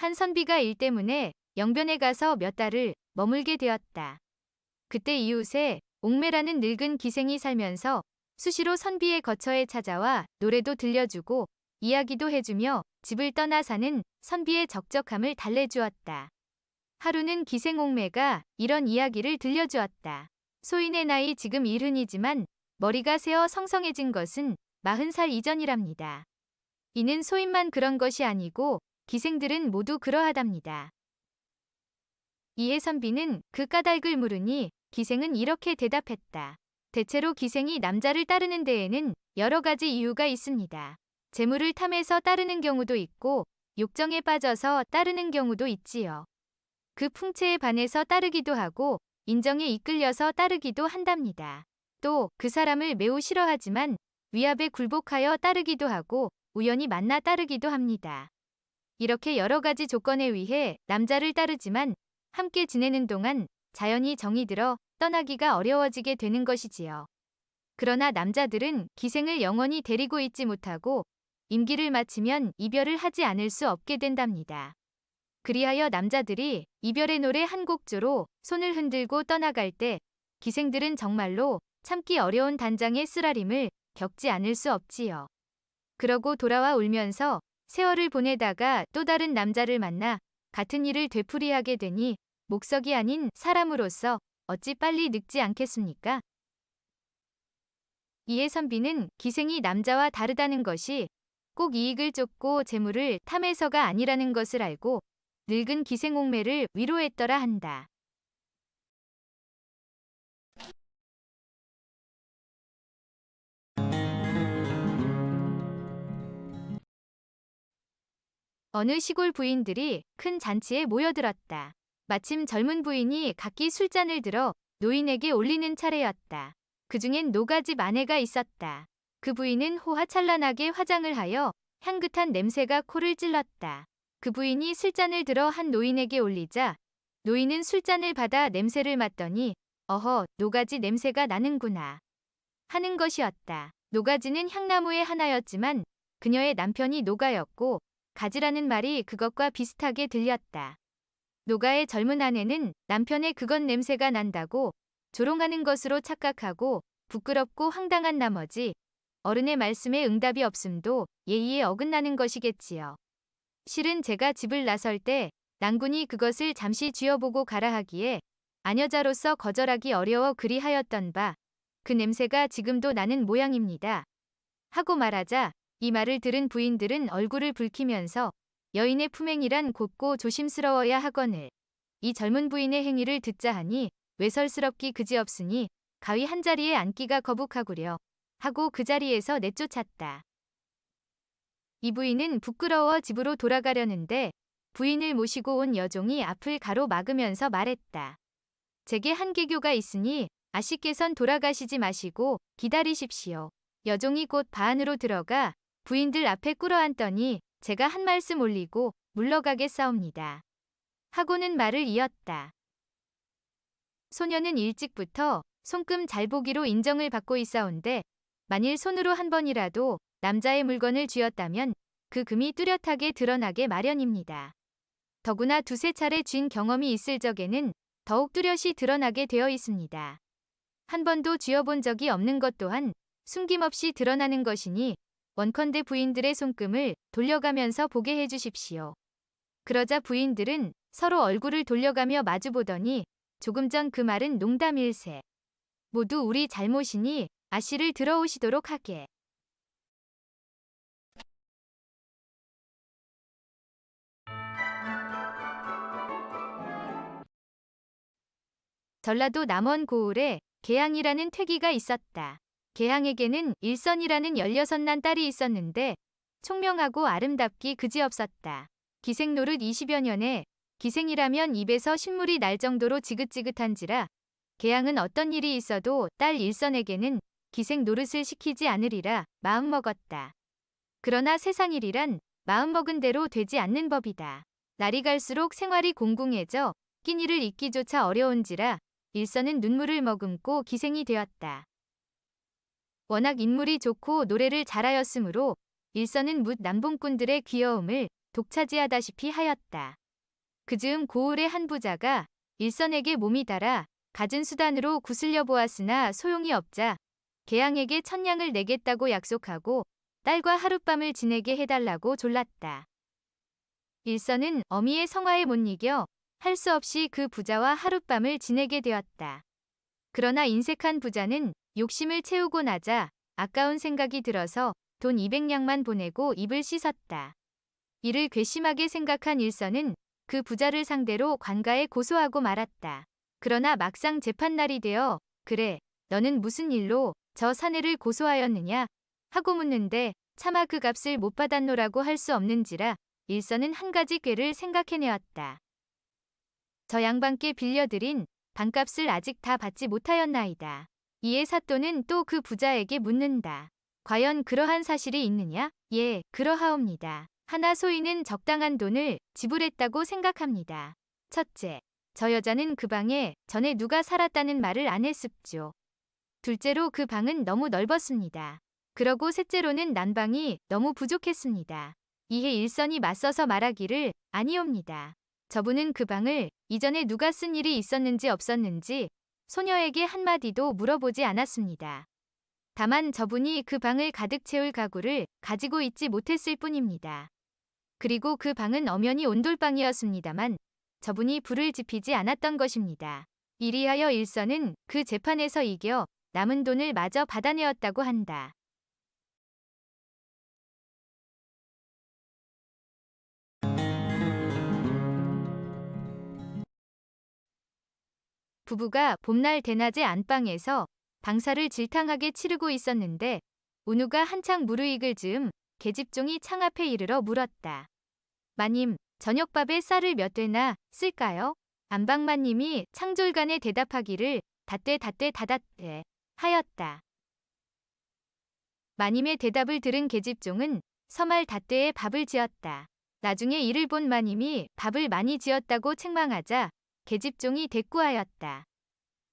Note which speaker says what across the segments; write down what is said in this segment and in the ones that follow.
Speaker 1: 한 선비가 일 때문에 영변에 가서 몇 달을 머물게 되었다. 그때 이웃에 옥매라는 늙은 기생이 살면서 수시로 선비의 거처에 찾아와 노래도 들려주고 이야기도 해주며 집을 떠나 사는 선비의 적적함을 달래주었다. 하루는 기생 옥매가 이런 이야기를 들려주었다. 소인의 나이 지금 70이지만 머리가 새어 성성해진 것은 40살 이전이랍니다. 이는 소인만 그런 것이 아니고 기생들은 모두 그러하답니다. 이에 선비는 그 까닭을 물으니 기생은 이렇게 대답했다. 대체로 기생이 남자를 따르는 데에는 여러 가지 이유가 있습니다. 재물을 탐해서 따르는 경우도 있고 욕정에 빠져서 따르는 경우도 있지요. 그 풍채에 반해서 따르기도 하고 인정에 이끌려서 따르기도 한답니다. 또 그 사람을 매우 싫어하지만 위압에 굴복하여 따르기도 하고 우연히 만나 따르기도 합니다. 이렇게 여러 가지 조건에 의해 남자를 따르지만 함께 지내는 동안 자연히 정이 들어 떠나기가 어려워지게 되는 것이지요. 그러나 남자들은 기생을 영원히 데리고 있지 못하고 임기를 마치면 이별을 하지 않을 수 없게 된답니다. 그리하여 남자들이 이별의 노래 한 곡조로 손을 흔들고 떠나갈 때 기생들은 정말로 참기 어려운 단장의 쓰라림을 겪지 않을 수 없지요. 그러고 돌아와 울면서 세월을 보내다가 또 다른 남자를 만나 같은 일을 되풀이하게 되니 목석이 아닌 사람으로서 어찌 빨리 늙지 않겠습니까? 이에 선비는 기생이 남자와 다르다는 것이 꼭 이익을 쫓고 재물을 탐해서가 아니라는 것을 알고 늙은 기생 옥매를 위로했더라 한다. 어느 시골 부인들이 큰 잔치에 모여들었다. 마침 젊은 부인이 각기 술잔을 들어 노인에게 올리는 차례였다. 그중엔 노가집 아내가 있었다. 그 부인은 호화찬란하게 화장을 하여 향긋한 냄새가 코를 찔렀다. 그 부인이 술잔을 들어 한 노인에게 올리자 노인은 술잔을 받아 냄새를 맡더니 어허, 노가지 냄새가 나는구나 하는 것이었다. 노가지는 향나무의 하나였지만 그녀의 남편이 노가였고 가지라는 말이 그것과 비슷하게 들렸다. 노가의 젊은 아내는 남편의 그것 냄새가 난다고 조롱하는 것으로 착각하고 부끄럽고 황당한 나머지 어른의 말씀에 응답이 없음도 예의에 어긋나는 것이겠지요. 실은 제가 집을 나설 때 낭군이 그것을 잠시 쥐어보고 가라 하기에 아녀자로서 거절하기 어려워 그리하였던 바 그 냄새가 지금도 나는 모양입니다. 하고 말하자 이 말을 들은 부인들은 얼굴을 붉히면서 여인의 품행이란 곱고 조심스러워야 하거늘 이 젊은 부인의 행위를 듣자 하니 외설스럽기 그지없으니 가위 한 자리에 앉기가 거북하구려 하고 그 자리에서 내쫓았다. 이 부인은 부끄러워 집으로 돌아가려는데 부인을 모시고 온 여종이 앞을 가로막으면서 말했다. 제게 한 계교가 있으니 아씨께선 돌아가시지 마시고 기다리십시오. 여종이 곧 방 안으로 들어가 부인들 앞에 꿇어앉더니 제가 한 말씀 올리고 물러가겠사옵니다. 하고는 말을 이었다. 소녀는 일찍부터 손금 잘 보기로 인정을 받고 있사온데 만일 손으로 한 번이라도 남자의 물건을 쥐었다면 그 금이 뚜렷하게 드러나게 마련입니다. 더구나 두세 차례 쥔 경험이 있을 적에는 더욱 뚜렷이 드러나게 되어 있습니다. 한 번도 쥐어본 적이 없는 것 또한 숨김없이 드러나는 것이니 원컨대 부인들의 손금을 돌려가면서 보게 해주십시오. 그러자 부인들은 서로 얼굴을 돌려가며 마주보더니 조금 전 그 말은 농담일세. 모두 우리 잘못이니 아씨를 들어오시도록 하게. 전라도 남원 고을에 계양이라는 퇴기가 있었다. 계양에게는 일선이라는 16난 딸이 있었는데 총명하고 아름답기 그지없었다. 기생 노릇 20여 년에 기생이라면 입에서 신물이 날 정도로 지긋지긋한지라 계양은 어떤 일이 있어도 딸 일선에게는 기생 노릇을 시키지 않으리라 마음먹었다. 그러나 세상 일이란 마음먹은 대로 되지 않는 법이다. 날이 갈수록 생활이 공공해져 끼니를 잊기조차 어려운지라 일선은 눈물을 머금고 기생이 되었다. 워낙 인물이 좋고 노래를 잘하였으므로 일선은 뭇 남봉꾼들의 귀여움을 독차지하다시피 하였다. 그즈음 고을의 한 부자가 일선에게 몸이 달아 갖은 수단으로 구슬려 보았으나 소용이 없자 계양에게 1000냥을 내겠다고 약속하고 딸과 하룻밤을 지내게 해달라고 졸랐다. 일선은 어미의 성화에 못 이겨 할 수 없이 그 부자와 하룻밤을 지내게 되었다. 그러나 인색한 부자는 욕심을 채우고 나자 아까운 생각이 들어서 돈 200냥만 보내고 입을 씻었다. 이를 괘씸하게 생각한 일선은 그 부자를 상대로 관가에 고소하고 말았다. 그러나 막상 재판날이 되어 그래, 너는 무슨 일로 저 사내를 고소하였느냐 하고 묻는데 차마 그 값을 못 받았노라고 할 수 없는지라 일선은 한 가지 꾀를 생각해내었다. 저 양반께 빌려드린 방값을 아직 다 받지 못하였나이다. 이에 사또는 또 그 부자에게 묻는다. 과연 그러한 사실이 있느냐? 예, 그러하옵니다. 하나 소인은 적당한 돈을 지불했다고 생각합니다. 첫째, 저 여자는 그 방에 전에 누가 살았다는 말을 안 했습죠. 둘째로 그 방은 너무 넓었습니다. 그러고 셋째로는 난방이 너무 부족했습니다. 이에 일선이 맞서서 말하기를 아니옵니다. 저분은 그 방을 이전에 누가 쓴 일이 있었는지 없었는지 소녀에게 한마디도 물어보지 않았습니다. 다만 저분이 그 방을 가득 채울 가구를 가지고 있지 못했을 뿐입니다. 그리고 그 방은 엄연히 온돌방이었습니다만 저분이 불을 지피지 않았던 것입니다. 이리하여 일선은 그 재판에서 이겨 남은 돈을 마저 받아내었다고 한다. 부부가 봄날 대낮에 안방에서 방사를 질탕하게 치르고 있었는데 운우가 한창 무르익을 즈음 계집종이 창 앞에 이르러 물었다. 마님, 저녁밥에 쌀을 몇 되나 쓸까요? 안방마님이 창졸간에 대답하기를 닷되 다닷되 하였다. 마님의 대답을 들은 계집종은 서말 닷되에 밥을 지었다. 나중에 이를 본 마님이 밥을 많이 지었다고 책망하자 계집종이 대꾸하였다.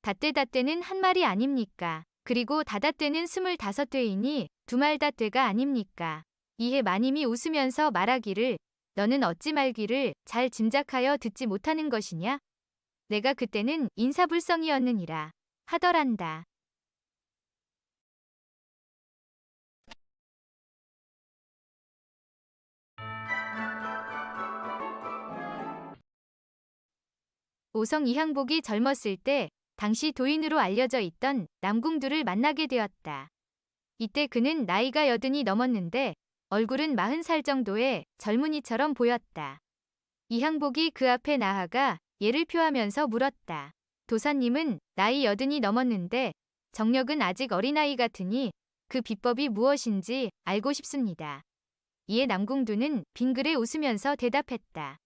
Speaker 1: 닷되는 한 말이 아닙니까? 그리고 다닷되는 25되이니 두말 닷되가 아닙니까? 이에 마님이 웃으면서 말하기를 너는 어찌 말귀를 잘 짐작하여 듣지 못하는 것이냐? 내가 그때는 인사불성이었느니라 하더란다. 오성 이항복이 젊었을 때 당시 도인으로 알려져 있던 남궁두를 만나게 되었다. 이때 그는 나이가 80이 넘었는데 얼굴은 40살 정도의 젊은이처럼 보였다. 이항복이 그 앞에 나아가 예를 표하면서 물었다. 도사님은 나이 80이 넘었는데 정력은 아직 어린아이 같으니 그 비법이 무엇인지 알고 싶습니다. 이에 남궁두는 빙그레 웃으면서 대답했다.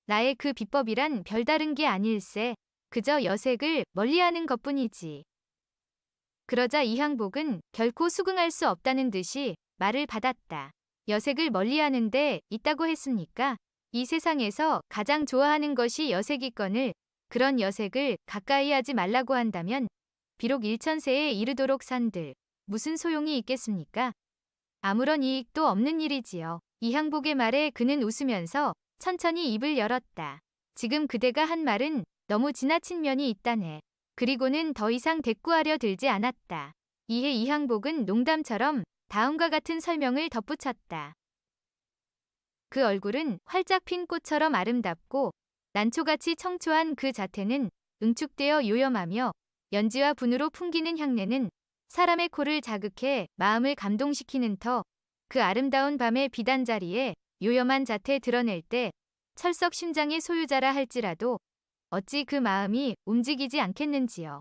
Speaker 1: 나의 그 비법이란 별다른 게 아닐세. 그저 여색을 멀리하는 것뿐이지. 그러자 이항복은 결코 수긍할 수 없다는 듯이 말을 받았다. 여색을 멀리하는 데 있다고 했습니까? 이 세상에서 가장 좋아하는 것이 여색이거늘 그런 여색을 가까이 하지 말라고 한다면 비록 일천세에 이르도록 산들 무슨 소용이 있겠습니까? 아무런 이익도 없는 일이지요. 이항복의 말에 그는 웃으면서 천천히 입을 열었다. 지금 그대가 한 말은 너무 지나친 면이 있다네. 그리고는 더 이상 대꾸하려 들지 않았다. 이에 이항복은 농담처럼 다음과 같은 설명을 덧붙였다. 그 얼굴은 활짝 핀 꽃처럼 아름답고 난초같이 청초한 그 자태는 응축되어 요염하며 연지와 분으로 풍기는 향내는 사람의 코를 자극해 마음을 감동시키는 터 그 아름다운 밤의 비단자리에 요염한 자태 드러낼 때 철석 심장의 소유자라 할지라도 어찌 그 마음이 움직이지 않겠는지요.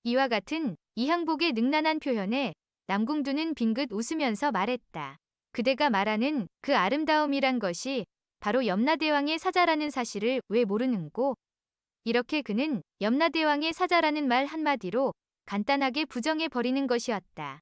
Speaker 1: 이와 같은 이항복의 능란한 표현에 남궁두는 빙긋 웃으면서 말했다. 그대가 말하는 그 아름다움이란 것이 바로 염라대왕의 사자라는 사실을 왜 모르는고? 이렇게 그는 염라대왕의 사자라는 말 한마디로 간단하게 부정해버리는 것이었다.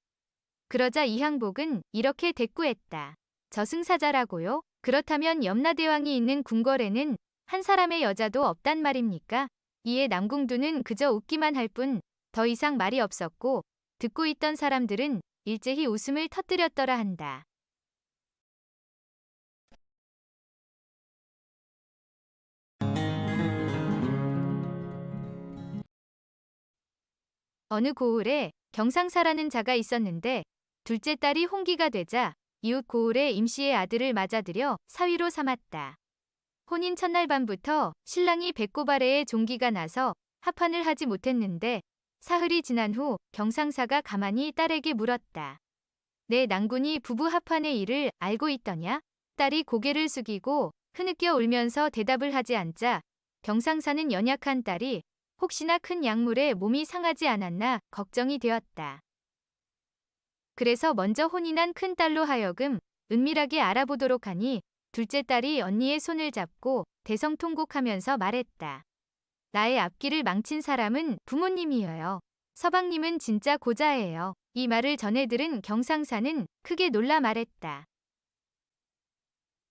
Speaker 1: 그러자 이항복은 이렇게 대꾸했다. 저승사자라고요? 그렇다면 염라대왕이 있는 궁궐에는 한 사람의 여자도 없단 말입니까? 이에 남궁두는 그저 웃기만 할 뿐 더 이상 말이 없었고 듣고 있던 사람들은 일제히 웃음을 터뜨렸더라 한다. 어느 고을에 경상사라는 자가 있었는데 둘째 딸이 홍기가 되자 이웃 고을에 임씨의 아들을 맞아들여 사위로 삼았다. 혼인 첫날 밤부터 신랑이 배꼽 아래에 종기가 나서 합판을 하지 못했는데 사흘이 지난 후 경상사가 가만히 딸에게 물었다. 내 낭군이 부부 합판의 일을 알고 있더냐? 딸이 고개를 숙이고 흐느껴 울면서 대답을 하지 않자 경상사는 연약한 딸이 혹시나 큰 약물에 몸이 상하지 않았나 걱정이 되었다. 그래서 먼저 혼인한 큰 딸로 하여금 은밀하게 알아보도록 하니 둘째 딸이 언니의 손을 잡고 대성통곡하면서 말했다. 나의 앞길을 망친 사람은 부모님이에요. 서방님은 진짜 고자예요. 이 말을 전해 들은 경상사는 크게 놀라 말했다.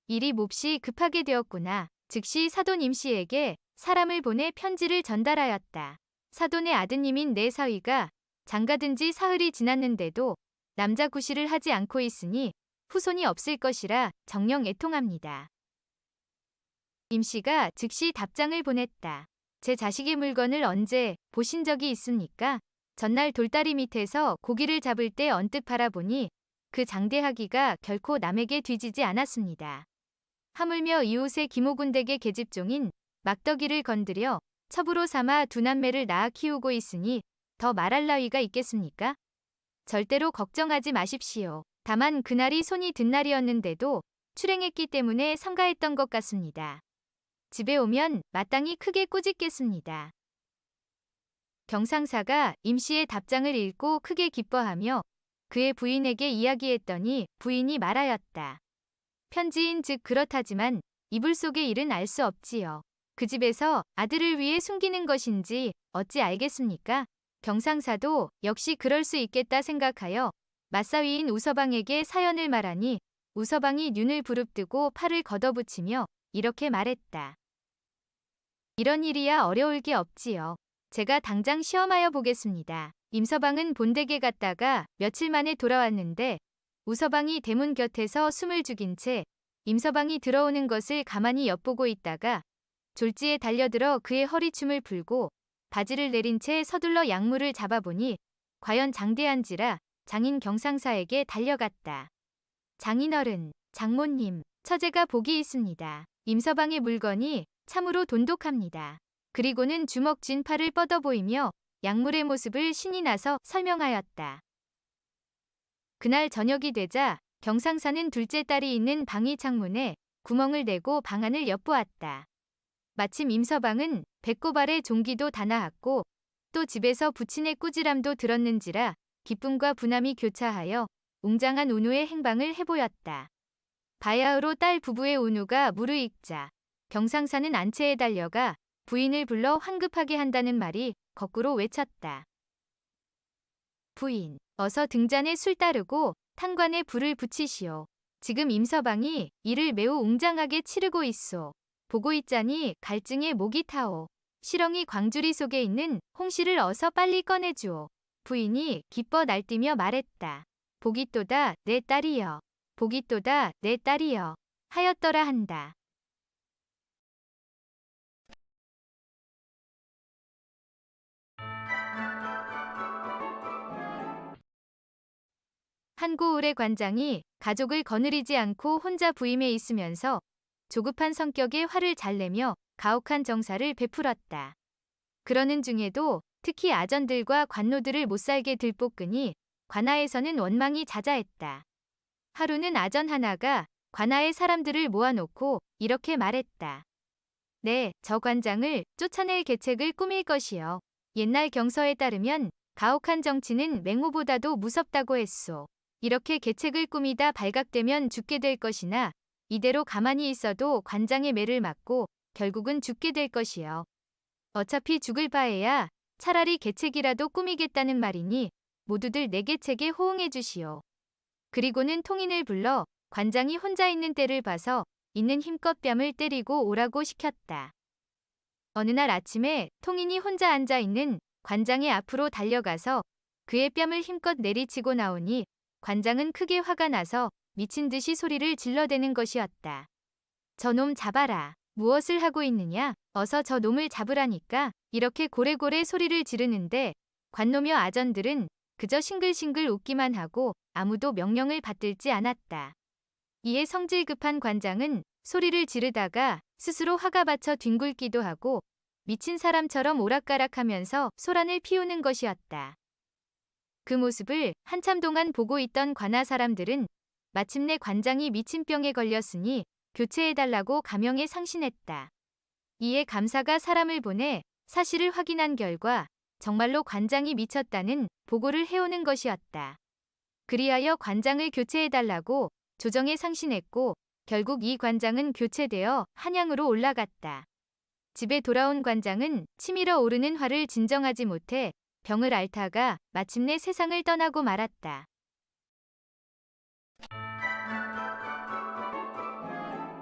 Speaker 1: 일이 몹시 급하게 되었구나. 즉시 사돈 임씨에게 사람을 보내 편지를 전달하였다. 사돈의 아드님인 내 사위가 장가든 지 사흘이 지났는데도 남자 구실을 하지 않고 있으니 후손이 없을 것이라 정령 애통합니다. 임씨가 즉시 답장을 보냈다. 제 자식의 물건을 언제 보신 적이 있습니까? 전날 돌다리 밑에서 고기를 잡을 때 언뜻 바라보니 그 장대하기가 결코 남에게 뒤지지 않았습니다. 하물며 이웃의 김오군댁의 계집종인 막덕이를 건드려 첩으로 삼아 두 남매를 낳아 키우고 있으니 더 말할 나위가 있겠습니까? 절대로 걱정하지 마십시오. 다만 그날이 손이 든 날이었는데도 출행했기 때문에 성가했던 것 같습니다. 집에 오면 마땅히 크게 꾸짖겠습니다. 경상사가 임씨의 답장을 읽고 크게 기뻐하며 그의 부인에게 이야기했더니 부인이 말하였다. 편지인 즉 그렇다지만 이불 속의 일은 알 수 없지요. 그 집에서 아들을 위해 숨기는 것인지 어찌 알겠습니까? 경상사도 역시 그럴 수 있겠다 생각하여 맞사위인 우서방에게 사연을 말하니 우서방이 눈을 부릅뜨고 팔을 걷어붙이며 이렇게 말했다. 이런 일이야 어려울 게 없지요. 제가 당장 시험하여 보겠습니다. 임서방은 본댁에 갔다가 며칠 만에 돌아왔는데 우서방이 대문 곁에서 숨을 죽인 채 임서방이 들어오는 것을 가만히 엿보고 있다가 졸지에 달려들어 그의 허리춤을 풀고 바지를 내린 채 서둘러 약물을 잡아보니 과연 장대한지라 장인 경상사에게 달려갔다. 장인어른, 장모님, 처제가 복이 있습니다. 임서방의 물건이 참으로 돈독합니다. 그리고는 주먹 쥔 팔을 뻗어 보이며 약물의 모습을 신이 나서 설명하였다. 그날 저녁이 되자 경상사는 둘째 딸이 있는 방이 창문에 구멍을 내고 방안을 엿보았다. 마침 임서방은 배꼽 아래 종기도 다 나았고 또 집에서 부친의 꾸지람도 들었는지라 기쁨과 분함이 교차하여 웅장한 운우의 행방을 해보였다. 바야흐로 딸 부부의 운우가 무르익자 경상사는 안채에 달려가 부인을 불러 황급하게 한다는 말이 거꾸로 외쳤다. 부인, 어서 등잔에 술 따르고 탕관에 불을 붙이시오. 지금 임서방이 이를 매우 웅장하게 치르고 있소. 보고 있자니 갈증에 목이 타오. 시렁이 광주리 속에 있는 홍시를 어서 빨리 꺼내주오. 부인이 기뻐 날뛰며 말했다. 복이 또다 내 딸이여. 복이 또다 내 딸이여. 하였더라 한다. 한 고을의 관장이 가족을 거느리지 않고 혼자 부임해 있으면서 조급한 성격에 화를 잘 내며 가혹한 정사를 베풀었다. 그러는 중에도 특히 아전들과 관노들을 못살게 들볶으니 관아에서는 원망이 자자했다. 하루는 아전 하나가 관아의 사람들을 모아놓고 이렇게 말했다. 네, 저 관장을 쫓아낼 계책을 꾸밀 것이요. 옛날 경서에 따르면 가혹한 정치는 맹호보다도 무섭다고 했소. 이렇게 계책을 꾸미다 발각되면 죽게 될 것이나 이대로 가만히 있어도 관장의 매를 맞고 결국은 죽게 될 것이요. 어차피 죽을 바에야 차라리 계책이라도 꾸미겠다는 말이니 모두들 내 계책에 호응해 주시오. 그리고는 통인을 불러 관장이 혼자 있는 때를 봐서 있는 힘껏 뺨을 때리고 오라고 시켰다. 어느 날 아침에 통인이 혼자 앉아 있는 관장의 앞으로 달려가서 그의 뺨을 힘껏 내리치고 나오니 관장은 크게 화가 나서 미친 듯이 소리를 질러대는 것이었다. 저놈 잡아라. 무엇을 하고 있느냐? 어서 저 놈을 잡으라니까. 이렇게 고래고래 소리를 지르는데 관노며 아전들은 그저 싱글싱글 웃기만 하고 아무도 명령을 받들지 않았다. 이에 성질 급한 관장은 소리를 지르다가 스스로 화가 받쳐 뒹굴기도 하고 미친 사람처럼 오락가락하면서 소란을 피우는 것이었다. 그 모습을 한참 동안 보고 있던 관아 사람들은 마침내 관장이 미친병에 걸렸으니 교체해달라고 가명에 상신했다. 이에 감사가 사람을 보내 사실을 확인한 결과 정말로 관장이 미쳤다는 보고를 해오는 것이었다. 그리하여 관장을 교체해달라고 조정에 상신했고 결국 이 관장은 교체되어 한양으로 올라갔다. 집에 돌아온 관장은 치밀어 오르는 화를 진정하지 못해 병을 앓다가 마침내 세상을 떠나고 말았다.